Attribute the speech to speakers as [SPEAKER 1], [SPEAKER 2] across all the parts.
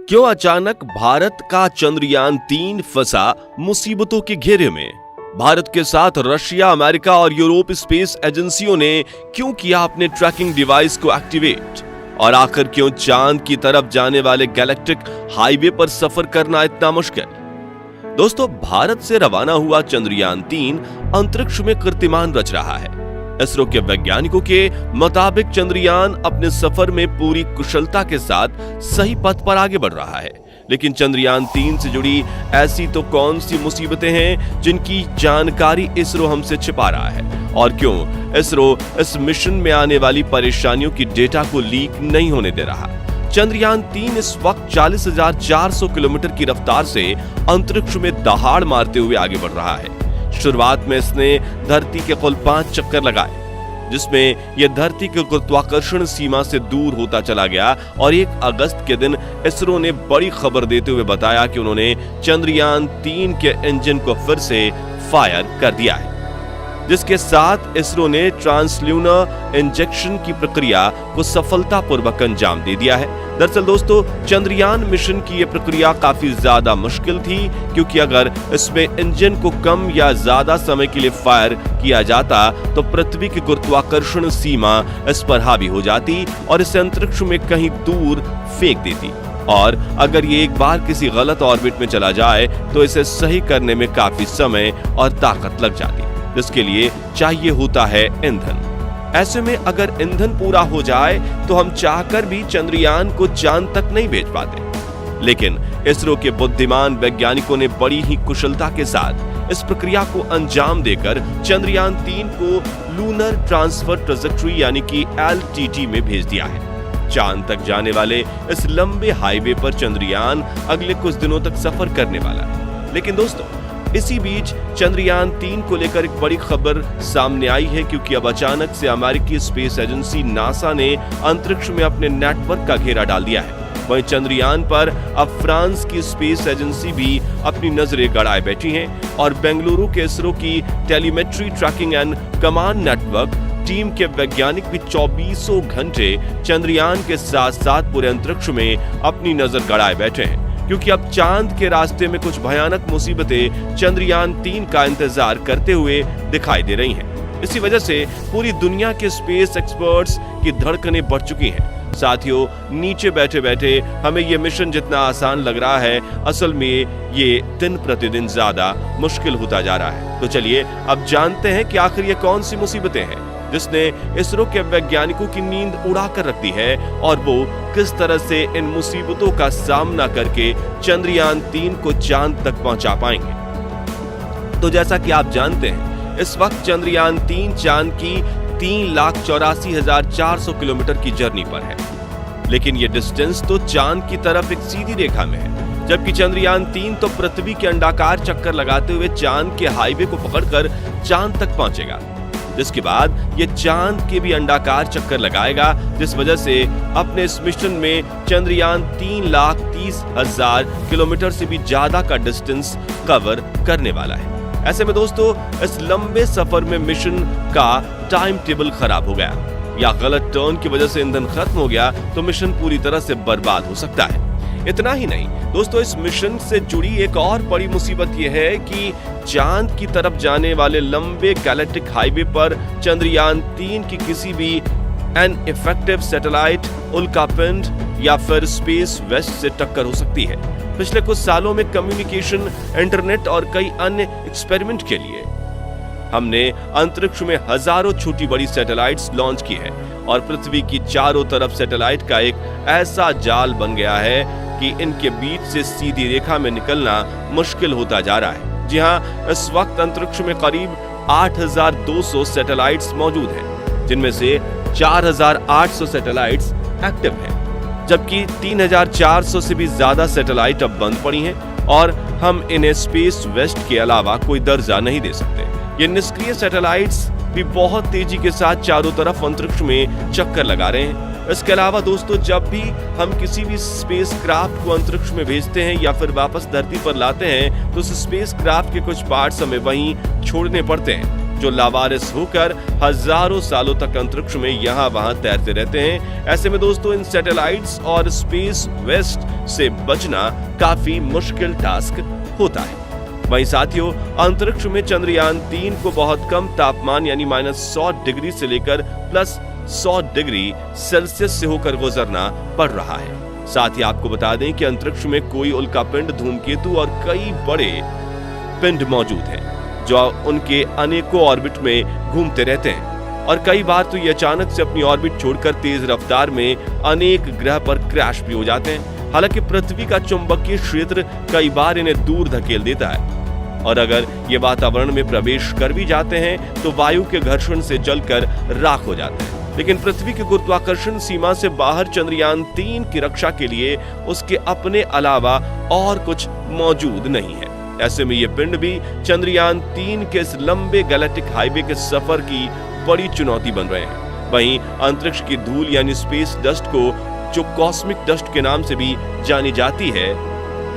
[SPEAKER 1] क्यों अचानक भारत का चंद्रयान-3 फंसा मुसीबतों के घेरे में? भारत के साथ रशिया, अमेरिका और यूरोप स्पेस एजेंसियों ने क्यों किया अपने ट्रैकिंग डिवाइस को एक्टिवेट? और आखिर क्यों चांद की तरफ जाने वाले गैलेक्टिक हाईवे पर सफर करना इतना मुश्किल? दोस्तों, भारत से रवाना हुआ चंद्रयान-3 अंतरिक्ष में कीर्तिमान रच रहा है। इसरो के वैज्ञानिकों के मुताबिक चंद्रयान अपने सफर में पूरी कुशलता के साथ सही पथ पर आगे बढ़ रहा है। लेकिन चंद्रयान-3 से जुड़ी ऐसी तो कौन सी मुसीबतें हैं जिनकी जानकारी इसरो हमसे छिपा रहा है? और क्यों इसरो इस मिशन में आने वाली परेशानियों की डेटा को लीक नहीं होने दे रहा? चंद्रयान-3 इस वक्त 40,400 किलोमीटर की रफ्तार से अंतरिक्ष में दहाड़ मारते हुए आगे बढ़ रहा है। शुरुआत में इसने धरती के कुल 5 चक्कर लगाए, जिसमें यह धरती के गुरुत्वाकर्षण सीमा से दूर होता चला गया। और 1 अगस्त के दिन इसरो ने बड़ी खबर देते हुए बताया कि उन्होंने चंद्रयान-3 के इंजन को फिर से फायर कर दिया है, जिसके साथ इसरो ने ट्रांसल्यूनर इंजेक्शन की प्रक्रिया को सफलतापूर्वक अंजाम दे दिया है। दरअसल दोस्तों, चंद्रयान मिशन की यह प्रक्रिया काफी ज्यादा मुश्किल थी, क्योंकि अगर इसमें इंजन को कम या ज्यादा समय के लिए फायर किया जाता तो पृथ्वी की गुरुत्वाकर्षण सीमा इस पर हावी हो जाती और इसे अंतरिक्ष में कहीं दूर फेंक देती। और अगर ये एक बार किसी गलत ऑर्बिट में चला जाए तो इसे सही करने में काफी समय और ताकत लग जाती, जिसके लिए चाहिए होता है ईंधन। ऐसे में अगर ईंधन पूरा हो जाए तो हम चाहकर भी चंद्रयान को चांद तक नहीं भेज पाते। लेकिन इसरो के बुद्धिमान वैज्ञानिकों ने बड़ी ही कुशलता के साथ इस प्रक्रिया को अंजाम देकर चंद्रयान-3 को लूनर ट्रांसफर ट्रेजेक्टरी यानी कि LTT में भेज दिया है। चांद तक जाने वाले इस लंबे हाईवे पर चंद्रयान अगले कुछ दिनों तक सफर करने वाला है। लेकिन दोस्तों, इसी बीच चंद्रयान-3 को लेकर एक बड़ी खबर सामने आई है, क्योंकि अब अचानक से अमेरिकी स्पेस एजेंसी नासा ने अंतरिक्ष में अपने नेटवर्क का घेरा डाल दिया है। वहीं चंद्रयान पर अब फ्रांस की स्पेस एजेंसी भी अपनी नजरें गड़ाए बैठी हैं और बेंगलुरु के इसरो की telemetry tracking and command network team के वैज्ञानिक भी 24 घंटे चंद्रयान के साथ साथ पूरे अंतरिक्ष में अपनी नजर गड़ाए बैठे हैं, क्योंकि अब चांद के रास्ते में कुछ भयानक मुसीबतें चंद्रयान-3 का इंतजार करते हुए दिखाई दे रही हैं। इसी वजह से पूरी दुनिया के स्पेस एक्सपर्ट्स की धड़कनें बढ़ चुकी हैं। साथियों, नीचे बैठे बैठे हमें ये मिशन जितना आसान लग रहा है, असल में ये दिन प्रतिदिन ज्यादा मुश्किल होता जा रहा है। तो चलिए अब जानते हैं कि आखिर ये कौन सी मुसीबतें हैं जिसने इसरो के वैज्ञानिकों की नींद उड़ा कर रख दी है और वो किस तरह से इन मुसीबतों का सामना करके चंद्रयान-3 को चांद तक पहुंचा पाएंगे। तो जैसा कि आप जानते हैं, इस वक्त चंद्रयान-3 चांद की 3,84,400 किलोमीटर की जर्नी पर है। लेकिन ये डिस्टेंस तो चांद की तरफ एक सीधी रेखा में है, जबकि चंद्रयान-3 तो पृथ्वी के अंडाकार चक्कर लगाते हुए चांद के हाईवे को पकड़कर चांद तक पहुंचेगा, जिसके बाद ये चांद के भी अंडाकार चक्कर लगाएगा, जिस वजह से अपने इस मिशन में चंद्रयान 3,30,000 किलोमीटर से भी ज्यादा का डिस्टेंस कवर करने वाला है। ऐसे में दोस्तों, इस लंबे सफर में मिशन का टाइम टेबल खराब हो गया या गलत टर्न की वजह से ईंधन खत्म हो गया तो मिशन पूरी तरह से बर्बाद हो सकता है। इतना ही नहीं दोस्तों, इस मिशन से जुड़ी एक और बड़ी मुसीबत यह है कि चांद की तरफ जाने वाले लंबे गैलेक्टिक हाईवे पर चंद्रयान-3 की किसी भी इनइफेक्टिव सैटेलाइट, उल्कापिंड या फिर स्पेस वेस्ट से टक्कर हो सकती है। पिछले कुछ सालों में कम्युनिकेशन, इंटरनेट और कई अन्य एक्सपेरिमेंट के लिए हमने अंतरिक्ष में हजारों छोटी बड़ी सैटेलाइट्स लॉन्च की है और पृथ्वी की चारों तरफ सैटेलाइट का एक ऐसा जाल बन गया है कि इनके बीच से सीधी रेखा में निकलना मुश्किल होता जा रहा है। जी हाँ, इस वक्त अंतरिक्ष में करीब 8,200 सैटेलाइट्स मौजूद हैं, जिनमें से 4,800 सैटेलाइट्स एक्टिव हैं, जबकि 3,400 से भी ज्यादा सैटेलाइट अब बंद पड़ी हैं और हम इन्हें स्पेस वेस्ट के अलावा कोई दर्जा नहीं दे सकते। ये निष्क्रिय सैटेलाइट्स भी बहुत तेजी के साथ चारों तरफ अंतरिक्ष में चक्कर लगा रहे हैं। इसके अलावा दोस्तों, जब भी हम किसी भी स्पेस क्राफ्ट को अंतरिक्ष में भेजते हैं या फिर वापस धरती पर लाते हैं तो उस स्पेस क्राफ्ट के कुछ पार्ट्स हमें वहीं छोड़ने पड़ते हैं, जो लावारिस होकर हजारों सालों तक अंतरिक्ष में यहाँ वहां तैरते रहते हैं। ऐसे में दोस्तों इन सैटेलाइट्स और स्पेस वेस्ट से बचना काफी मुश्किल टास्क होता है। वहीं साथियों, अंतरिक्ष में चंद्रयान-3 को बहुत कम तापमान यानी -100 डिग्री से लेकर +100 डिग्री सेल्सियस से होकर गुजरना पड़ रहा है। साथ ही आपको बता दें कि अंतरिक्ष में कोई उल्कापिंड, धूमकेतु और कई बड़े पिंड मौजूद हैं जो उनके अनेकों ऑर्बिट में घूमते रहते हैं और कई बार तो ये अचानक से अपनी ऑर्बिट छोड़कर तेज रफ्तार में अनेक ग्रह पर क्रैश भी हो जाते हैं। हालांकि पृथ्वी का चुंबकीय क्षेत्र कई बार इन्हें दूर धकेल देता है और अगर ये वातावरण में प्रवेश कर भी जाते हैं तो वायु के घर्षण से जलकर राख हो जाते हैं। लेकिन पृथ्वी की गुरुत्वाकर्षण सीमा से बाहर चंद्रयान-3 की रक्षा के लिए उसके अपने अलावा और कुछ मौजूद नहीं है। ऐसे में ये पिंड भी चंद्रयान-3 के इस लंबे गैलेक्टिक हाईवे के सफर की बड़ी चुनौती बन रहे हैं। वहीं अंतरिक्ष की धूल यानी स्पेस डस्ट को, जो कॉस्मिक डस्ट के नाम से भी जानी जाती है,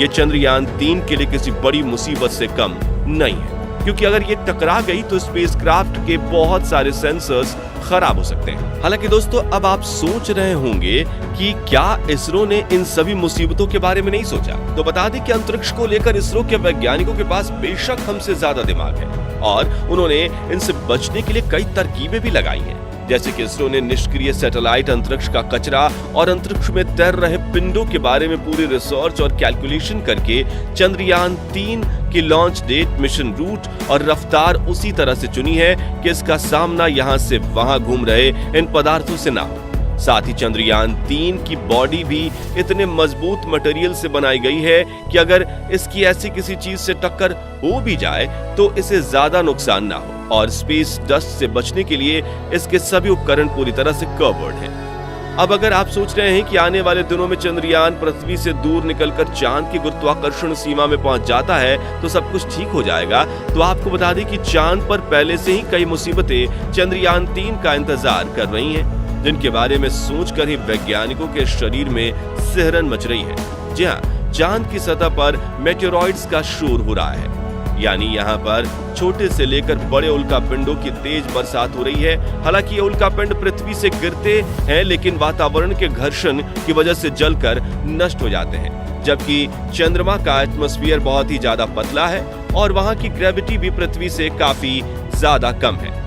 [SPEAKER 1] ये चंद्रयान-3 के लिए किसी बड़ी मुसीबत से कम नहीं है, क्योंकि अगर ये टकरा गई तो स्पेसक्राफ्ट के बहुत सारे सेंसर्स खराब हो सकते हैं। हालांकि दोस्तों, अब आप सोच रहे होंगे कि क्या इसरो ने इन सभी मुसीबतों के बारे में नहीं सोचा? तो बता दें कि अंतरिक्ष को लेकर इसरो के वैज्ञानिकों के पास बेशक हमसे ज्यादा दिमाग है और उन्होंने इनसे बचने के लिए कई तरकीबें भी लगाई हैं। जैसे कि इसरो ने निष्क्रिय सैटेलाइट, अंतरिक्ष का कचरा और अंतरिक्ष में तैर रहे पिंडों के बारे में पूरी रिसर्च और कैलकुलेशन करके चंद्रयान-3 की लॉन्च डेट, मिशन रूट और रफ्तार उसी तरह से चुनी है कि इसका सामना यहां से वहां घूम रहे इन पदार्थों से ना हो। साथ ही चंद्रयान-3 की बॉडी भी इतने मजबूत मटेरियल से बनाई गई है कि अगर इसकी ऐसी किसी चीज से टक्कर हो भी जाए तो इसे ज्यादा नुकसान ना हो और स्पेस डस्ट से बचने के लिए इसके सभी उपकरण पूरी तरह से कवर्ड हैं। अब अगर आप सोच रहे हैं कि आने वाले दिनों में चंद्रयान पृथ्वी से दूर निकलकर चांद की गुरुत्वाकर्षण सीमा में पहुंच जाता है तो सब कुछ ठीक हो जाएगा, तो आपको बता दें कि चांद पर पहले से ही कई मुसीबतें चंद्रयान-3 का इंतजार कर रही हैं, जिनके बारे में सोचकर ही वैज्ञानिकों के शरीर में सिहरन मच रही है। जी हाँ, चांद की सतह पर मेटेरॉइड्स का शोर हो रहा है, यानी यहाँ पर छोटे से लेकर बड़े उल्कापिंडों की तेज बरसात हो रही है। हालांकि ये उल्कापिंड पृथ्वी से गिरते हैं लेकिन वातावरण के घर्षण की वजह से जलकर नष्ट हो जाते हैं, जबकि चंद्रमा का एटमॉस्फेयर बहुत ही ज्यादा पतला है और वहां की ग्रेविटी भी पृथ्वी से काफी ज्यादा कम है।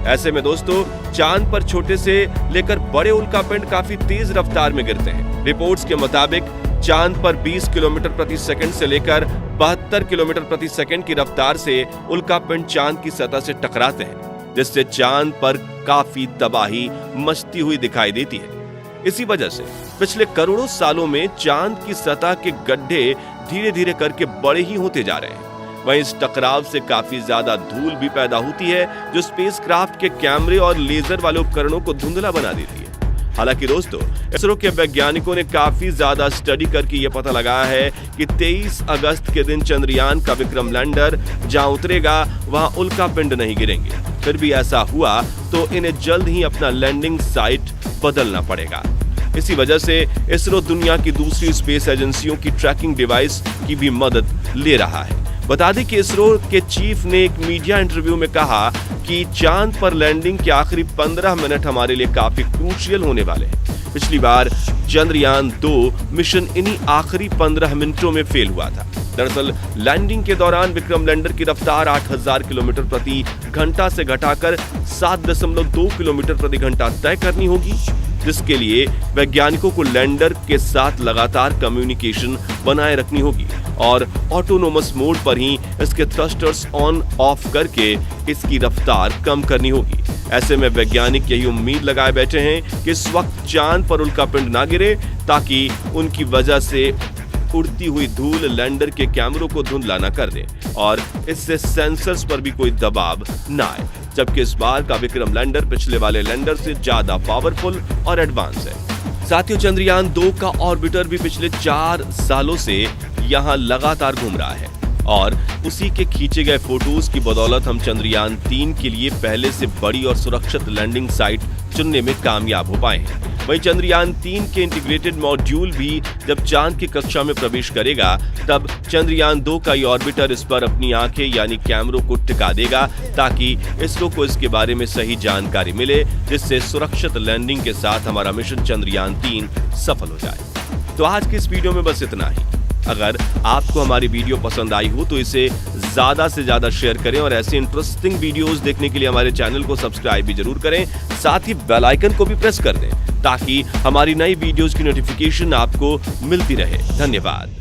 [SPEAKER 1] ऐसे में दोस्तों, चांद पर छोटे से लेकर बड़े उल्कापिंड काफी तेज रफ्तार में गिरते हैं। रिपोर्ट्स के मुताबिक चांद पर 20 किलोमीटर प्रति सेकंड से लेकर 72 किलोमीटर प्रति सेकंड की रफ्तार से उल्कापिंड चांद की सतह से टकराते हैं, जिससे चांद पर काफी तबाही मचती हुई दिखाई देती है। इसी वजह से पिछले करोड़ों सालों में चांद की सतह के गड्ढे धीरे धीरे करके बड़े ही होते जा रहे हैं। वहीं इस टकराव से काफी ज्यादा धूल भी पैदा होती है, जो स्पेसक्राफ्ट के कैमरे और लेजर वाले उपकरणों को धुंधला बना देती है। हालांकि दोस्तों, इसरो के वैज्ञानिकों ने काफी ज्यादा स्टडी करके ये पता लगाया है कि 23 अगस्त के दिन चंद्रयान का विक्रम लैंडर जहां उतरेगा वहां उल्कापिंड नहीं गिरेंगे। फिर भी ऐसा हुआ तो इन्हें जल्द ही अपना लैंडिंग साइट बदलना पड़ेगा। इसी वजह से इसरो दुनिया की दूसरी स्पेस एजेंसियों की ट्रैकिंग डिवाइस की भी मदद ले रहा है। बता दें कि इसरो के चीफ ने एक मीडिया इंटरव्यू में कहा कि चांद पर लैंडिंग के आखिरी 15 मिनट हमारे लिए काफी क्रूशियल होने वाले हैं। पिछली बार चंद्रयान-2 मिशन इन्हीं आखिरी 15 मिनटों में फेल हुआ था। दरअसल लैंडिंग के दौरान विक्रम लैंडर की रफ्तार 8000 किलोमीटर प्रति घंटा से घटाकर 7.2 किलोमीटर प्रति घंटा तय करनी होगी, जिसके लिए वैज्ञानिकों को लैंडर के साथ लगातार कम्युनिकेशन बनाए रखनी होगी और ऑटोनोमस मोड पर ही इसके थ्रस्टर्स ऑन ऑफ करके इसकी रफ्तार कम करनी होगी। ऐसे में वैज्ञानिक यही उम्मीद लगाए बैठे हैं कि इस वक्त चांद पर उल्कापिंड ना गिरे, ताकि उनकी वजह से उड़ती हुई धूल लैंडर के कैमरों को धुंधला न कर दे और इससे सेंसर्स पर भी कोई दबाव न आए। जबकि इस बार का विक्रम लैंडर पिछले वाले लैंडर से ज्यादा पावरफुल और एडवांस है। साथियों, चंद्रयान-2 का ऑर्बिटर भी पिछले 4 सालों से यहाँ लगातार घूम रहा है और उसी के खींचे गए फोटोज की बदौलत हम चंद्रयान-3 के लिए पहले से बड़ी और सुरक्षित लैंडिंग साइट चुनने में कामयाब हो पाए हैं। वहीं चंद्रयान 3 के इंटीग्रेटेड मॉड्यूल भी जब चांद की कक्षा में प्रवेश करेगा तब चंद्रयान 2 का ये ऑर्बिटर इस पर अपनी आंखें यानी कैमरों को टिका देगा ताकि इसरो को इसके बारे में सही जानकारी मिले, जिससे सुरक्षित लैंडिंग के साथ हमारा मिशन चंद्रयान 3 सफल हो जाए। तो आज की इस वीडियो में बस इतना ही। अगर आपको हमारी वीडियो पसंद आई हो तो इसे ज्यादा से ज्यादा शेयर करें और ऐसे इंटरेस्टिंग वीडियोस देखने के लिए हमारे चैनल को सब्सक्राइब भी जरूर करें, साथ ही बेल आइकन को भी प्रेस कर दें ताकि हमारी नई वीडियोस की नोटिफिकेशन आपको मिलती रहे। धन्यवाद।